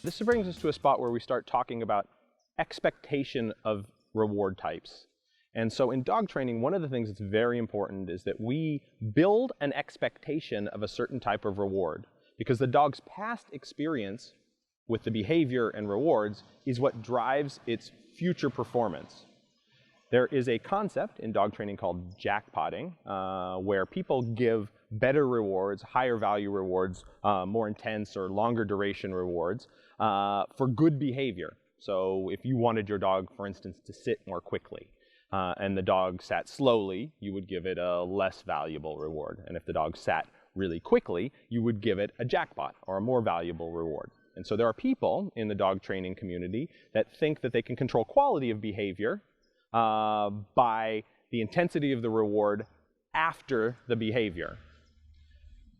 This brings us to a spot where we start talking about expectation of reward types. And so in dog training, one of the things that's very important is that we build an expectation of a certain type of reward, because the dog's past experience with the behavior and rewards is what drives its future performance. There is a concept in dog training called jackpotting, where people give better rewards, higher value rewards, more intense or longer duration rewards for good behavior. So if you wanted your dog, for instance, to sit more quickly, and the dog sat slowly, you would give it a less valuable reward. And if the dog sat really quickly, you would give it a jackpot or a more valuable reward. And so there are people in the dog training community that think that they can control quality of behavior by the intensity of the reward after the behavior.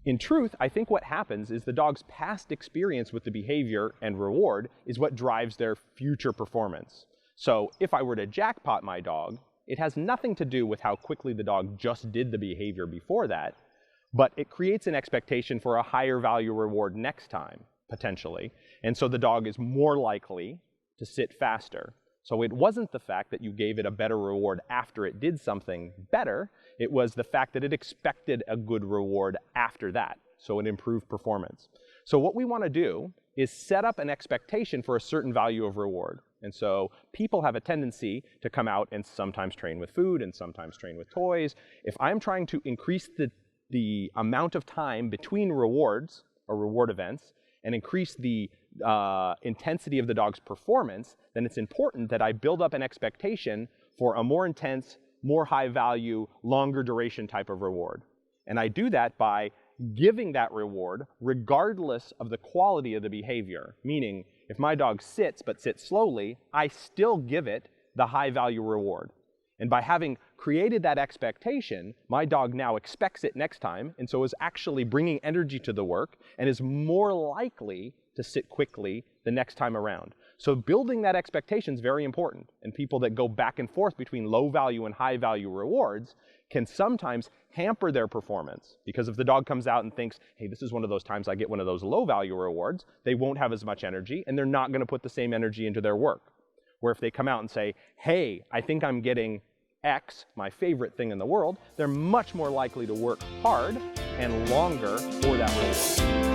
In truth, I think what happens is the dog's past experience with the behavior and reward is what drives their future performance. So if I were to jackpot my dog, it has nothing to do with how quickly the dog just did the behavior before that, but it creates an expectation for a higher value reward next time, potentially. And so the dog is more likely to sit faster. So it wasn't the fact that you gave it a better reward after it did something better, it was the fact that it expected a good reward after that, so it improved performance. So what we want to do is set up an expectation for a certain value of reward. And so people have a tendency to come out and sometimes train with food and sometimes train with toys. If I'm trying to increase the amount of time between rewards or reward events and increase the intensity of the dog's performance, then it's important that I build up an expectation for a more intense, more high value, longer duration type of reward. And I do that by giving that reward regardless of the quality of the behavior. Meaning, if my dog sits but sits slowly, I still give it the high value reward. And by having created that expectation, my dog now expects it next time, and so is actually bringing energy to the work and is more likely to sit quickly the next time around. So building that expectation is very important, and people that go back and forth between low value and high value rewards can sometimes hamper their performance, because if the dog comes out and thinks, hey, this is one of those times I get one of those low value rewards, they won't have as much energy and they're not going to put the same energy into their work. Where if they come out and say, hey, I think I'm getting X, my favorite thing in the world, they're much more likely to work hard and longer for that reward.